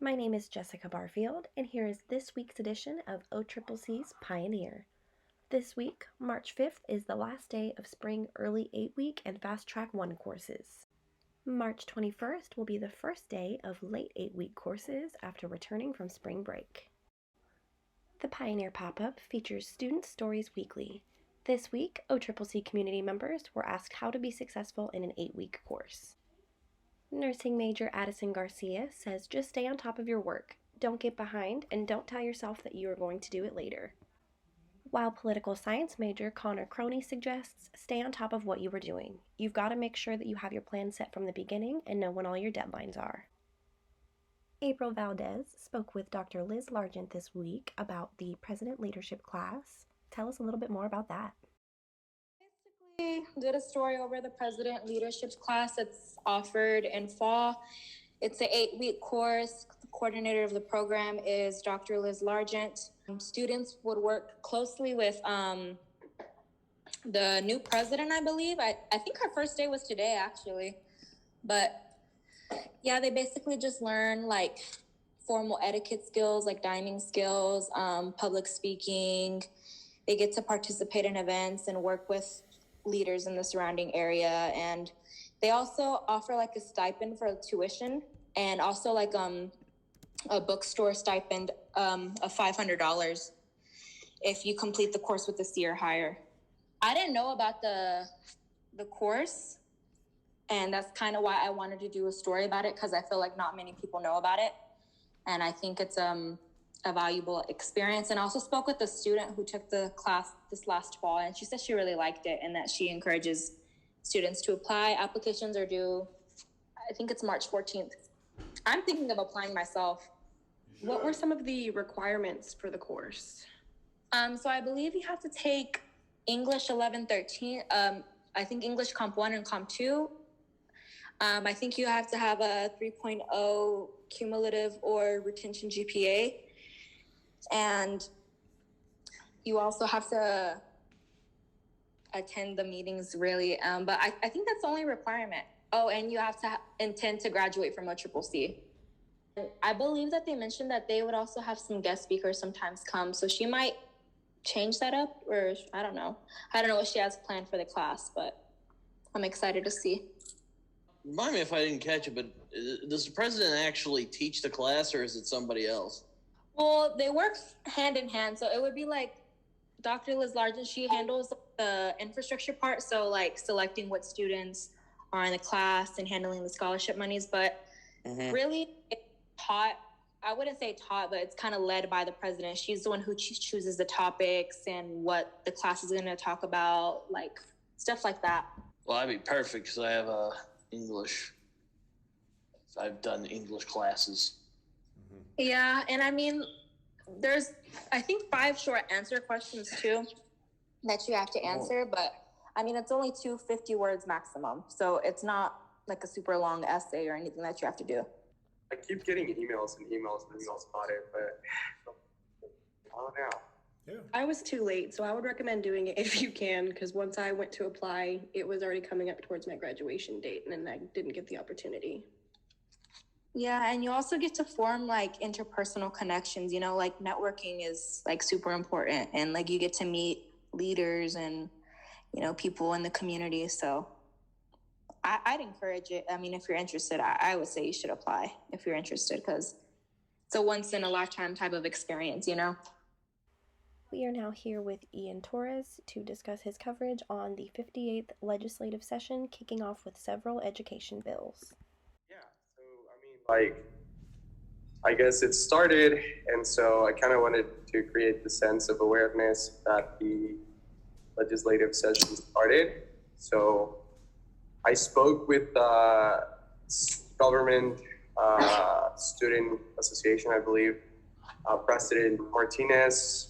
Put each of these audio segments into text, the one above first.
My name is Jessica Barfield, and here is this week's edition of OCCC's Pioneer. This week, March 5th, is the last day of spring early 8-week and Fast Track 1 courses. March 21st will be the first day of late 8-week courses after returning from spring break. The Pioneer Pop-Up features Student Stories Weekly. This week, OCCC community members were asked how to be successful in an 8-week course. Nursing major Addison Garcia says just stay on top of your work, don't get behind, and don't tell yourself that you are going to do it later. While political science major Connor Croney suggests stay on top of what you are doing. You've got to make sure that you have your plan set from the beginning and know when all your deadlines are. April Valdez spoke with Dr. Liz Largent this week about the President Leadership class. Tell us a little bit more about that. Did a story over the President Leadership class that's offered in fall. It's an 8-week course. The coordinator of the program is Dr. Liz Largent. Students would work closely with the new president, I believe. I think her first day was today, actually. But yeah, they basically just learn like formal etiquette skills, like dining skills, public speaking. They get to participate in events and work with leaders in the surrounding area, and they also offer like a stipend for tuition and also like a bookstore stipend of $500 if you complete the course with a C or higher. I didn't know about the course, and that's kind of why I wanted to do a story about it, because I feel like not many people know about it, and I think it's a valuable experience. And I also spoke with a student who took the class this last fall, and she said she really liked it and that she encourages students to apply. Applications are due, I think it's March 14th. I'm thinking of applying myself. What were some of the requirements for the course? So I believe you have to take English 1113, I think English Comp 1 and Comp 2. I think you have to have a 3.0 cumulative or retention GPA. And you also have to attend the meetings, really. But I think that's the only requirement. Oh, and you have to intend to graduate from OCCC. I believe that they mentioned that they would also have some guest speakers sometimes come. So she might change that up, or I don't know. I don't know what she has planned for the class, but I'm excited to see. Remind me if I didn't catch it, but does the president actually teach the class, or is it somebody else? Well, they work hand in hand. So it would be like Dr. Liz Largent, she handles the infrastructure part. So like selecting what students are in the class and handling the scholarship monies. But really it's taught, I wouldn't say taught, but it's kind of led by the president. She's the one who chooses the topics and what the class is going to talk about, like stuff like that. Well, that'd be perfect because I have English. I've done English classes. Yeah, and I mean, there's, I think, 5 short answer questions, too, that you have to answer. But, I mean, it's only 250 words maximum. So it's not like a super long essay or anything that you have to do. I keep getting emails about it, but I don't know. Yeah. I was too late, so I would recommend doing it if you can, because once I went to apply, it was already coming up towards my graduation date, and then I didn't get the opportunity. Yeah, and you also get to form like interpersonal connections, you know, like networking is like super important, and like you get to meet leaders and, you know, people in the community. So I'd encourage it. I mean, if you're interested, I would say you should apply if you're interested, because it's a once in a lifetime type of experience, you know. We are now here with Ian Torres to discuss his coverage on the 58th legislative session, kicking off with several education bills. Like, I guess it started, and so I kind of wanted to create the sense of awareness that the legislative session started. So I spoke with government student association, I believe, President Martinez,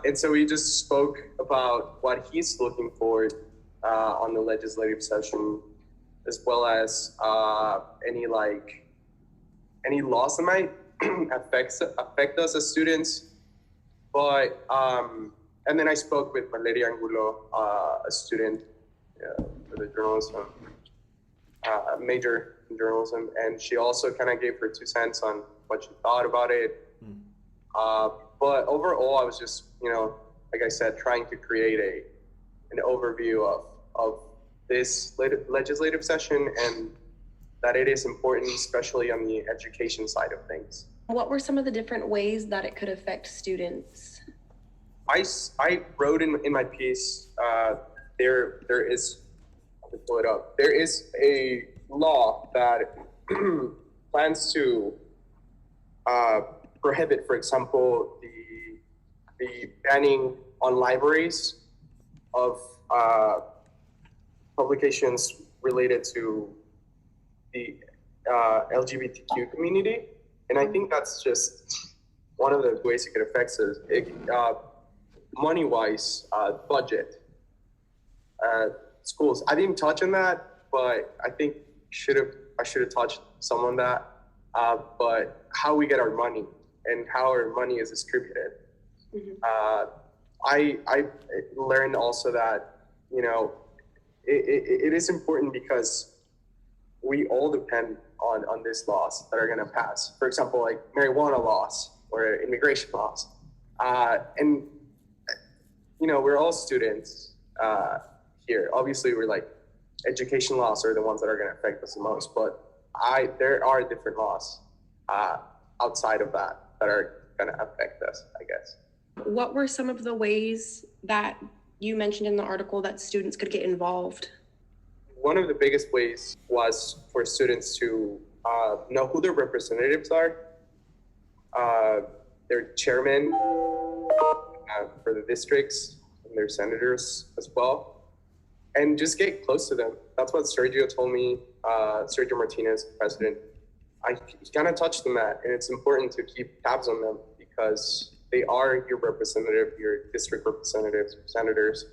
and so we just spoke about what he's looking for on the legislative session, as well as any laws that might affect us as students. But and then I spoke with Valeria Angulo, a student for the journalism major, in journalism, and she also kind of gave her 2 cents on what she thought about it. But overall, I was just, like I said, trying to create an overview of this legislative session, and that it is important, especially on the education side of things. What were some of the different ways that it could affect students? I wrote in my piece, there is, I'll pull it up. There is a law that plans to prohibit, for example, the banning on libraries of publications related to the LGBTQ community. And I think that's just one of the ways it could affect us. Money-wise, budget, schools. I didn't touch on that, but I think I should have touched some on that. But how we get our money and how our money is distributed. I learned also that, it is important because we all depend on these laws that are going to pass. For example, like marijuana laws or immigration laws. And, we're all students here. Obviously, we're like, education laws are the ones that are going to affect us the most. But there are different laws outside of that are going to affect us, I guess. What were some of the ways that you mentioned in the article that students could get involved? One of the biggest ways was for students to know who their representatives are, their chairmen for the districts, and their senators as well, and just get close to them. That's what Sergio told me, Sergio Martinez, president. I kind of touched on that, and it's important to keep tabs on them because they are your representative, your district representatives, senators,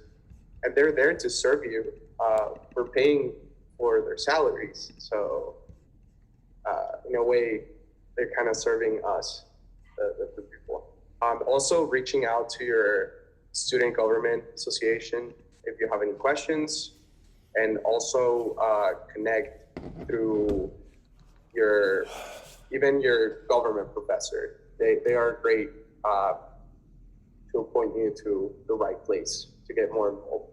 and they're there to serve you. We're paying for their salaries. So in a way, they're kind of serving us, the people. Also reaching out to your student government association if you have any questions, and also connect through your government professor. They are great to point you to the right place to get more involved.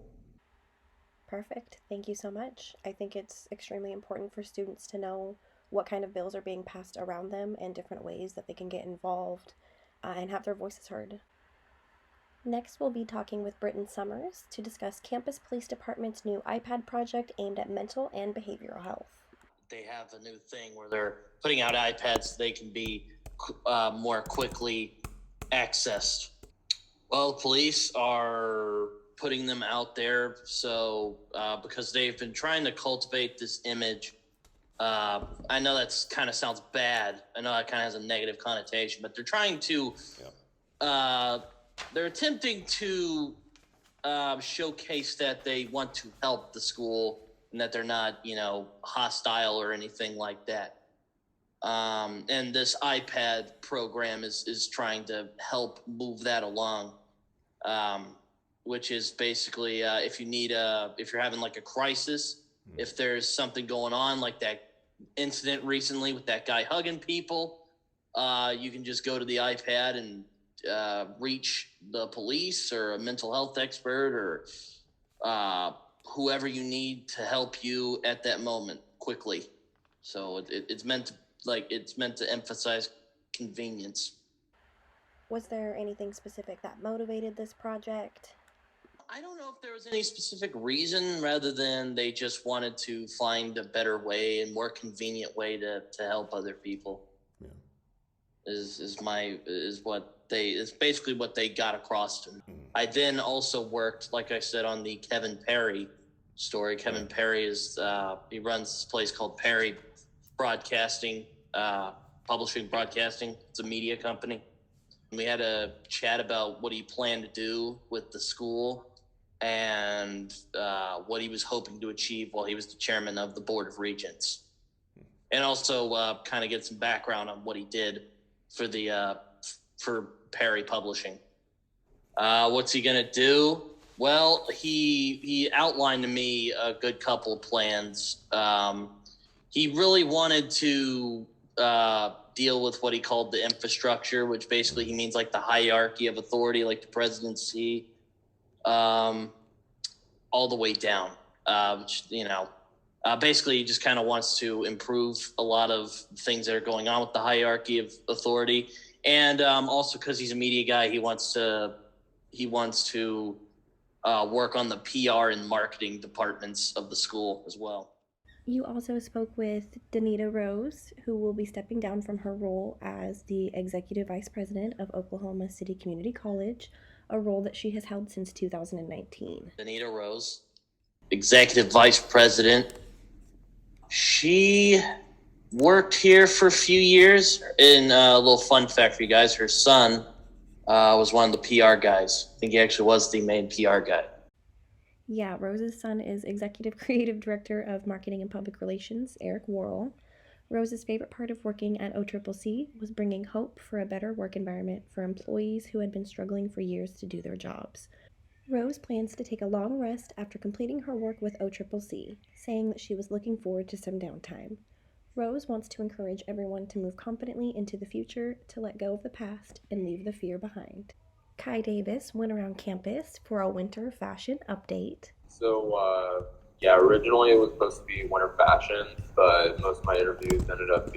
Perfect. Thank you so much. I think it's extremely important for students to know what kind of bills are being passed around them and different ways that they can get involved and have their voices heard. Next, we'll be talking with Britton Summers to discuss Campus Police Department's new iPad project aimed at mental and behavioral health. They have a new thing where they're putting out iPads so they can be more quickly accessed. Well, police are putting them out there so because they've been trying to cultivate this image. I know that's kind of sounds bad. I know that kind of has a negative connotation, but they're trying to they're attempting to showcase that they want to help the school and that they're not, hostile or anything like that. And this iPad program is trying to help move that along, which is basically if you're having like a crisis, if there's something going on like that incident recently with that guy hugging people, you can just go to the iPad and reach the police or a mental health expert or whoever you need to help you at that moment quickly. So it's meant to emphasize convenience. Was there anything specific that motivated this project? I don't know if there was any specific reason rather than they just wanted to find a better way and more convenient way to help other people. Yeah. It's basically what they got across to me. I then also worked, like I said, on the Kevin Perry story. Kevin Perry he runs this place called Perry Broadcasting, Publishing Broadcasting. It's a media company. We had a chat about what he planned to do with the school and what he was hoping to achieve while he was the chairman of the Board of Regents. And also kind of get some background on what he did for Perry Publishing. What's he going to do? Well, he outlined to me a good couple of plans. he really wanted to deal with what he called the infrastructure, which basically he means like the hierarchy of authority, like the presidency, all the way down. Which, basically he just kind of wants to improve a lot of things that are going on with the hierarchy of authority. And also because he's a media guy, he wants to work on the PR and marketing departments of the school as well. You also spoke with Danita Rose, who will be stepping down from her role as the Executive Vice President of Oklahoma City Community College, a role that she has held since 2019. Danita Rose, Executive Vice President. She worked here for a few years. And a little fun fact for you guys, her son was one of the PR guys. I think he actually was the main PR guy. Yeah, Rose's son is Executive Creative Director of Marketing and Public Relations, Eric Worrell. Rose's favorite part of working at OCCC was bringing hope for a better work environment for employees who had been struggling for years to do their jobs. Rose plans to take a long rest after completing her work with OCCC, saying that she was looking forward to some downtime. Rose wants to encourage everyone to move confidently into the future, to let go of the past, and leave the fear behind. Kai Davis went around campus for a winter fashion update. So, originally it was supposed to be winter fashion, but most of my interviews ended up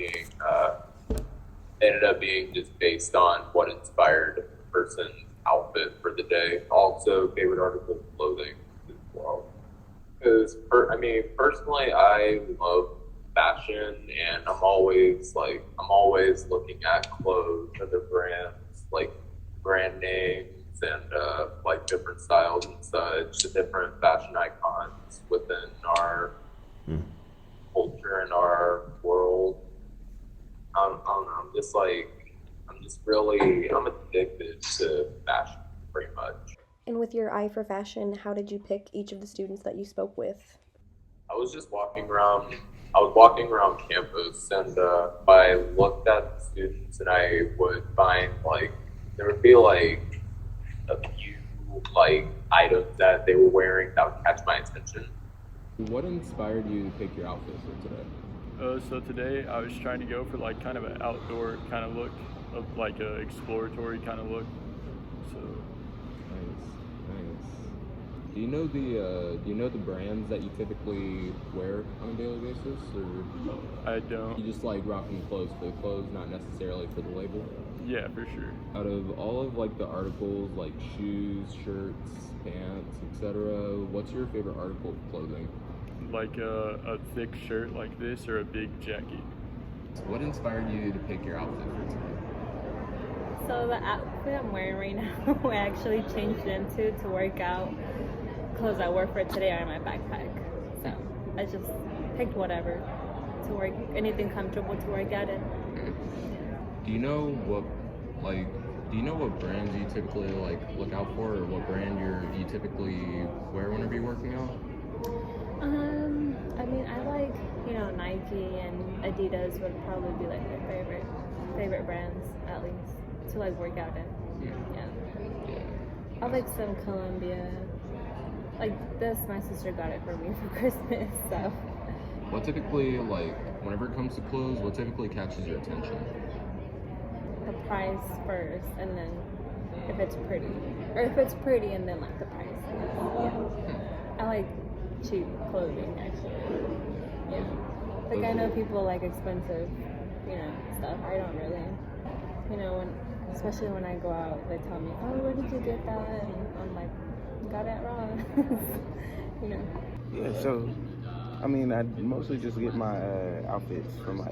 being just based on what inspired the person's outfit for the day. Also, favorite article of clothing as well. Because, personally, I love fashion, and I'm always looking at clothes, other brands, like brand names and different styles and such, the different fashion icons within our culture and our world. I don't know. I'm addicted to fashion pretty much. And with your eye for fashion, how did you pick each of the students that you spoke with? I was walking around campus, and I looked at the students, and I would find there would be a few items that they were wearing that would catch my attention. What inspired you to pick your outfit for today? So today I was trying to go for kind of an outdoor kind of look, of a exploratory kind of look. So Nice. Do you know the brands that you typically wear on a daily basis, or I don't. you just like rocking clothes for the clothes, not necessarily for the label? Yeah, for sure. Out of all of the articles, like shoes, shirts, pants, etc., what's your favorite article of clothing? Like a thick shirt like this or a big jacket. What inspired you to pick your outfit for today? So the outfit I'm wearing right now, I actually changed into to work out. Clothes I wore for today are in my backpack. So I just picked whatever to work, anything comfortable to work out in. Do you know what brands you typically look out for, or what brand you typically wear whenever you're working out? I like, Nike and Adidas would probably be my favorite brands, at least, to work out in. Yeah. I like some Columbia. This, my sister got it for me for Christmas, so. What typically, whenever it comes to clothes, what typically catches your attention? The price first, and then if it's pretty. Or if it's pretty, and then the price. Yeah. I like cheap clothing, actually. Yeah. I know people like expensive, stuff. I don't really. Especially when I go out, they tell me, "Oh, where did you get that?" And I'm like, "Got it wrong." Yeah, so I mostly just get my outfits from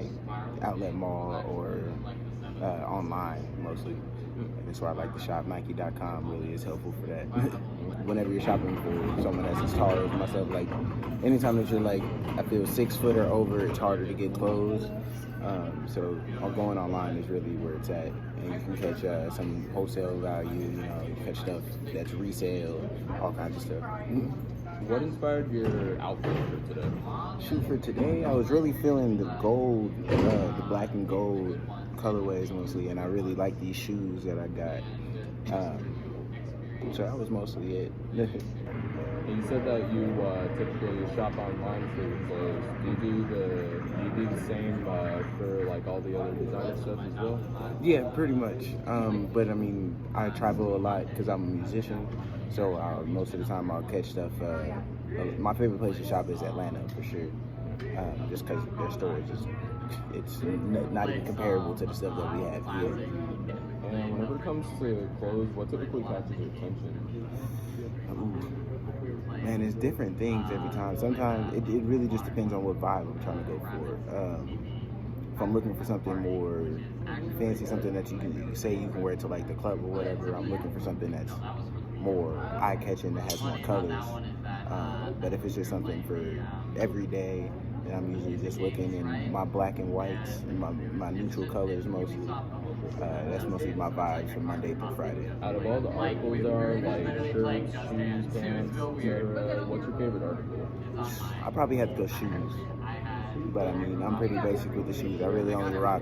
Outlet Mall or online mostly. That's why I like to shop. Nike.com really is helpful for that. Whenever you're shopping for someone that's as tall as myself, anytime that you're I feel 6 foot or over, it's harder to get clothes. So going online is really where it's at, and you can catch some wholesale value. You catch stuff that's resale, all kinds of stuff. What inspired your outfit for today? Shoot, for today, I was really feeling the gold, the black and gold colorways mostly, and I really like these shoes that I got. So that was mostly it. And you said that you typically shop online for clothes. Do you do the same for like all the other designer stuff as well? Yeah, pretty much. But I mean, I travel a lot because I'm a musician. So most of the time I'll catch stuff. My favorite place to shop is Atlanta for sure. Just because their storage is, not even comparable to the stuff that we have here. And whenever it comes to clothes, what typically catches your attention? Man, it's different things every time. Sometimes it really just depends on what vibe I'm trying to go for. If I'm looking for something more fancy, something that you can say you can wear to like the club or whatever, I'm looking for something that's more eye-catching, that has more colors. But if it's just something for every day, then I'm usually just looking in my black and whites and my neutral colors mostly. That's mostly my vibes from Monday through Friday. Out of all the articles there are, like shirts, shoes, pants, etc., what's your favorite article? I probably have to go shoes. But I mean, I'm pretty basic with the shoes. I really only rock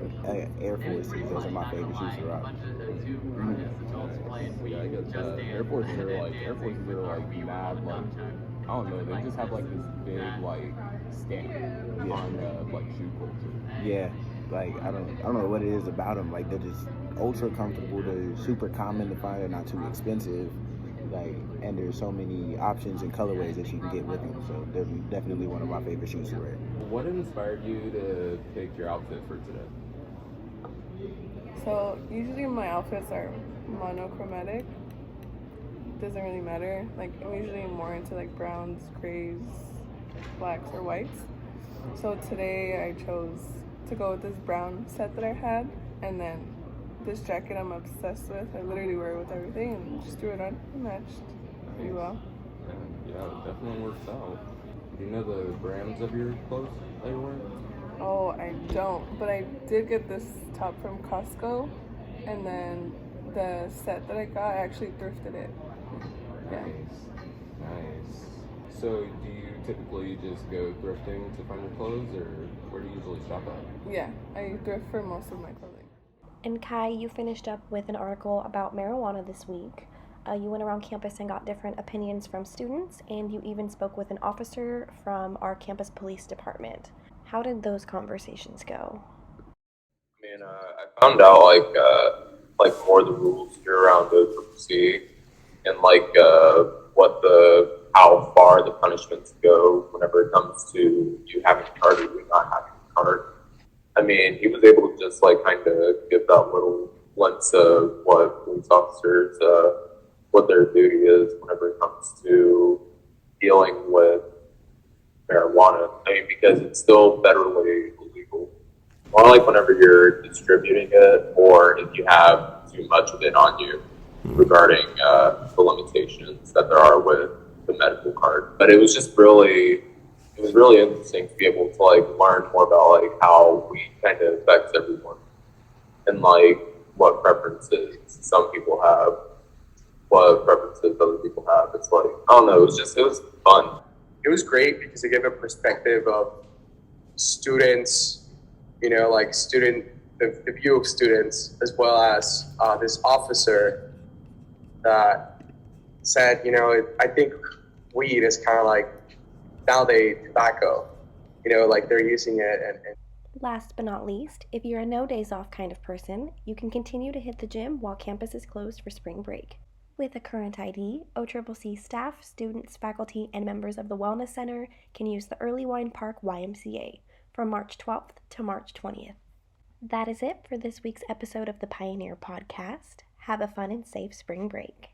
Air Forces. Those are my favorite shoes to rock. Yeah, I get that. Air Forces are like mad, like, I don't know, they just have like this big like stamp on like shoe culture. Yeah, like I don't know what it is about them. Like they're just ultra comfortable. They're super common to find. They're not too expensive. Like, and there's so many options and colorways that you can get with them. So they're definitely one of my favorite shoes to wear. What inspired you to pick your outfit for today? So usually my outfits are monochromatic. Doesn't really matter. Like I'm usually more into like browns, grays, blacks, or whites. So today I chose to go with this brown set that I had, and then this jacket I'm obsessed with. I literally wear it with everything and just threw it on. It matched pretty well. Yeah, it definitely works out. Do you know the brands of your clothes that you're wearing? Oh, I don't, but I did get this top from Costco, and then the set that I got, I actually thrifted it. Yeah. Nice. So do you typically just go thrifting to find your clothes, or where do you usually shop at? Yeah, I thrift for most of my clothing. And Kai, you finished up with an article about marijuana this week. You went around campus and got different opinions from students, and you even spoke with an officer from our campus police department. How did those conversations go? I mean, I found out like more of the rules here around the CCC and how far the punishments go whenever it comes to you having a card or you not having a card. I mean, he was able to just like kind of give that little glimpse of what police officers, what their duty is whenever it comes to dealing with marijuana. I mean, because it's still federally illegal. More like whenever you're distributing it, or if you have too much of it on you, regarding the limitations that there are with the medical card. But it was really interesting to be able to like learn more about like how weed kind of affects everyone and like what preferences some people have, what preferences other people have. It's like, I don't know, it was fun. It was great because it gave a perspective of students, the view of students, as well as this officer that said, I think weed is kind of like nowadays tobacco, like they're using it. And Last but not least, if you're a no days off kind of person, you can continue to hit the gym while campus is closed for spring break. With a current ID, OCCC staff, students, faculty, and members of the Wellness Center can use the Early Wine Park YMCA from March 12th to March 20th. That is it for this week's episode of the Pioneer Podcast. Have a fun and safe spring break.